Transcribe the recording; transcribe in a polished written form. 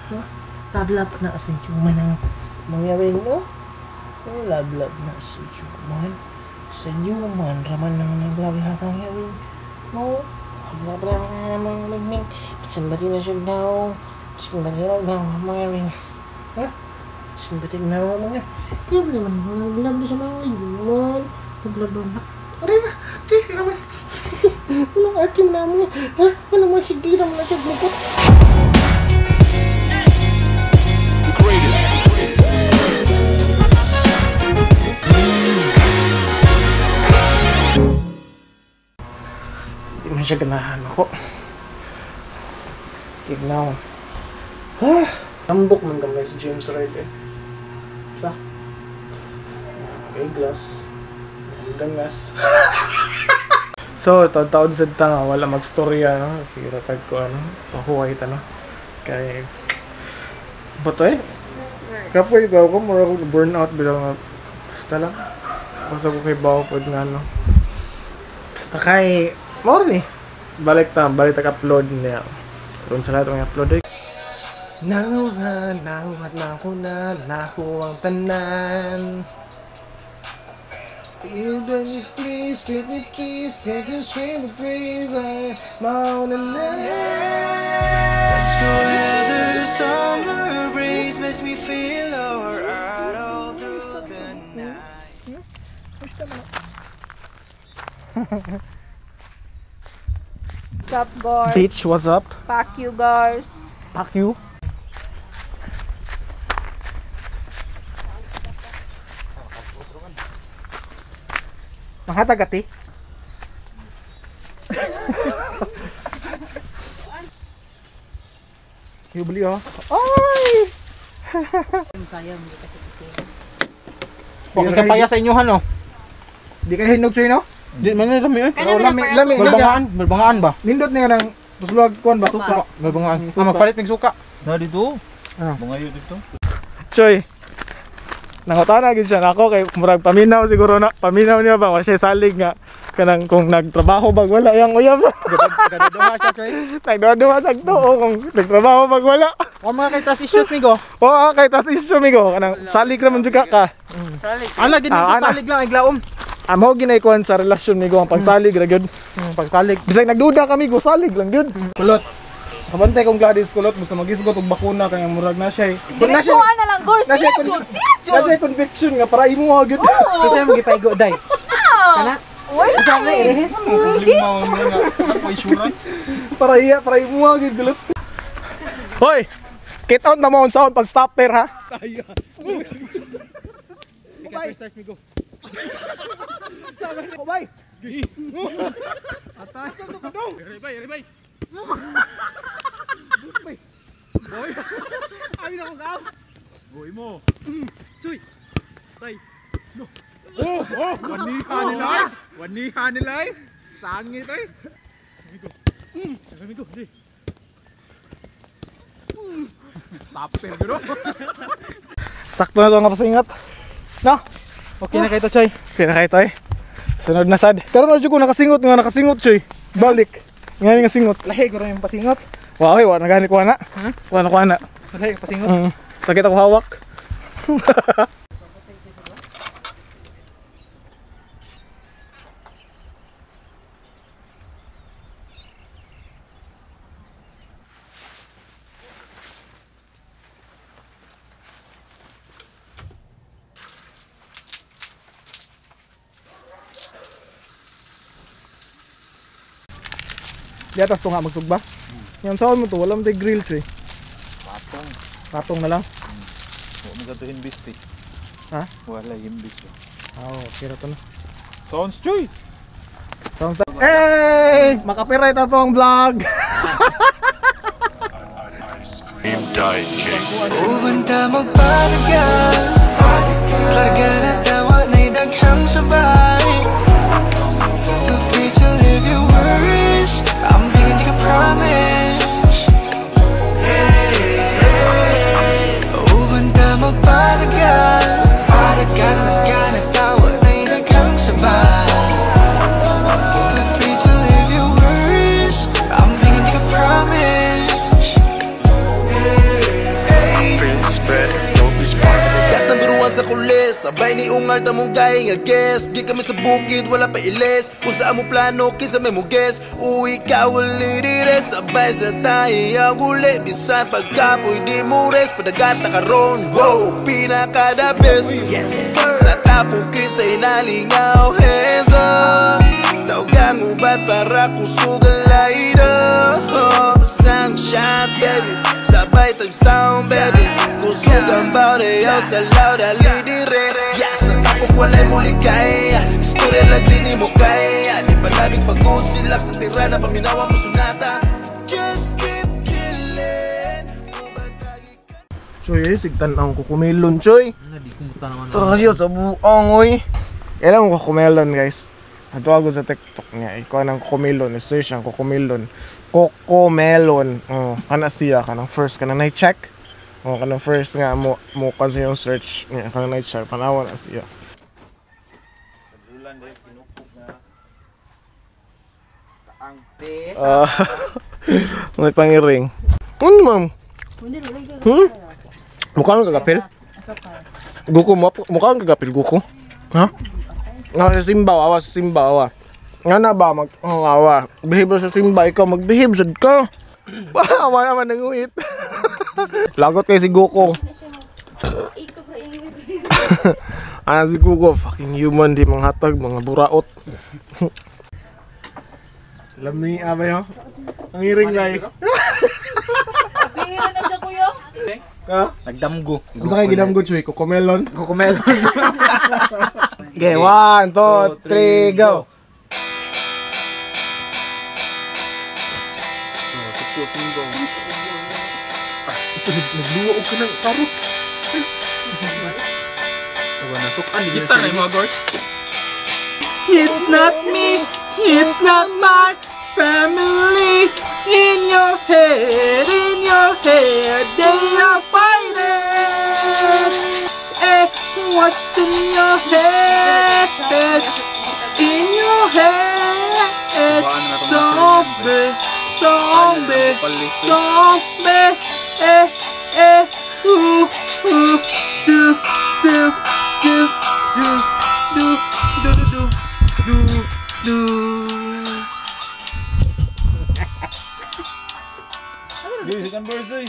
Huh? Lablab na sa Juman ang mangyari mo. Lablab na sa Juman. Sa Juman, raman nang naglablab ang mangyari mo. Lablab na naman nagming. Sambati na siya daw. Sambati na daw mangyari. Huh? Sambati na daw mangyari. Lablab na sa mga Juman. Lablab na. Aray na! Tiyo naman! Walang ating namin. Ha? Ano mo sige naman na siya glukot? The greatest. Hindi man siya ganahan ako. Tignan mo. Ha? Tambok man gamay si James Ride eh. Sa? Okay, glass. Gangas. So, taon sa tanga, wala magstorya, no? Sige, ratag ko, ano? Pahuway ito, no? Kaya, bato eh? Kapoy ko, mura ko burnout bilang, basta lang. Basta ko kay bawa po nga, no? Basta kay, mura ni. Balik upload niya. Kung sa lahat ng upload eh. Nanguhan na ako na, nakuha ang tanan. Please, treat me, please, get you straight to praise, I'm on the Let's go where the summer breeze makes me feel alright all through the night. What's up, guys? Beach, what's up? Fuck you, guys. Fuck you. Makatagati. Yung beli oh. Ay! Sayang, hindi kasi kasi. Huwag ka paya sa inyohan oh. Di kayo hinog sa'yo no? Di man na lami eh. Lami. Malbangaan ba? Nindot niya ng tuslog kuan ba? Suka. Malbangaan. Magpalit ng suka. Na dito. Ah. Bungayo dito. Choy. Nangutana gid siya nako kay murag paminaw siguro na. Paminaw niya ba kasi salig nga kanang kung nagtrabaho bag wala yang uyab. Gaduha siya, Choy. Nagduha sa to kung nagtrabaho bag wala. O mga kay trust issues migo. Oo, kay tas issue migo kanang salig ra man juga ka. Salig. Ana gid salig lang iglaom. Amo ginay kuan sa relasyon migo ang pagsalig ra gyud. Pagsalig. Bisag nagduda kami go salig lang gyud. Kulot. Kabantay kong Gladys kulot basta magisgot og bakuna kay murag na siya. Na siya. Diretsuhan na lang, girls. Na siya Siya, Jud. conviction nga para imo gyud. Kasi magipaigo day. Kana? Uy, Sana ihis. Problema mo nga ako insurance. Para imo gyud kulot. Hoy. Kita on na mo sound pag stopper ha. Ika first touch migo. Sabi ko bay. Atas ko dong. Rebay. Boy. Ay na ko gaw. Boy mo. Chuy. Tay. No. Oh, wanihan nila. Sangit ay. Amigo, di. Stopper bro. Sakto na to nga pasingat. No. Okay na kay to, Choy. Pina kay to eh. Sunod na sad. Karon na jud ko nakasingot choy. Balik. Ngani nga singot. Lahi guro yung pasingot. Wow, wa na gani ko ana. Wa na ko ana. Lahi pasingot. Sakit ako hawak. Di atas to nga magsugba. Yung saan mo to, wala mo tayo grill tray. Patong na lang. Huwag mo gato himbis eh. Ha? Wala himbis ba. Oo, okay na to na. Sounds Choy! Sounds like... Hey! Makapiright na to ang vlog! Ubanta magpalagan Larga na tawa na'y daghang sabay Feel free to live your worries I'm beginning to promise Ubanta magpalagan Larga na tawa na'y daghang sabay Feel free to live your worries I'm beginning to promise Sabay ni ungal tamong gay nga guest. Di kami sa bukid, wala pa iles. Kung sa among plano, kinsa may mo guess. Uwi ka, wali dire. Sabay sa tayo ang uli. Bisan pagkapoy di mo rest. Padagata karon, wow, pinaka the best. Yes, sa tapukin sa inalingaw, hands up. Taugang ubat para kusugal laida. Sang shot, baby. Sabay tag sound, baby. Kusugang bawdeyo sa loud alidire. Yes, sa tapok walay muli kaya. Istorya lang din mo kaya. Di palabing pag-on silak sa tirada. Paminawa mo sunata. Just keep chillin'. Choy, sigtan ang kukumelon, Choy. Di kumuta naman. Tayo sa buong, oy. Kailan mo kukumelon, guys? Ato ako sa TikTok niya. Ikaw ng kukumelon. I-search ang kukumelon. Cocomelon. Kana siya. Kanang first. Kanang na-check. Kanang first nga mo kansa yung search niya. Kanang na-check. Panawa na siya. Ulan dahil pinupog na. Kaangte. May pangiring. Ano, ma'am? Mukha kang kagapil? Guko mo? Mukha kang kagapil, Guko? Ha? Nga sa Simba, awa sa Simba, awa. Nga na ba, awa. Behave sa Simba, ikaw mag-behave sad ka. Awa naman nanguhit. Lagot kay si Guko. Ano si Guko? Fucking human, di manghatag, mga buraot. Alam ni Abay, ho? Ang hiring na eh. Bihira na siya, kuya. Ha? Nagdamgo. Kung sa kayo ginamgo, Chuy? Kukumelon? Kukumelon. Okay, 1, 2, 3, go! Nagluwa ka ng karot. Kita na yung mga girls. It's not me, it's not my family. In your head, they are fighting. What's in your head? In your head, zombie, zombie, zombie. Do, do, do, do, do. Music and verse,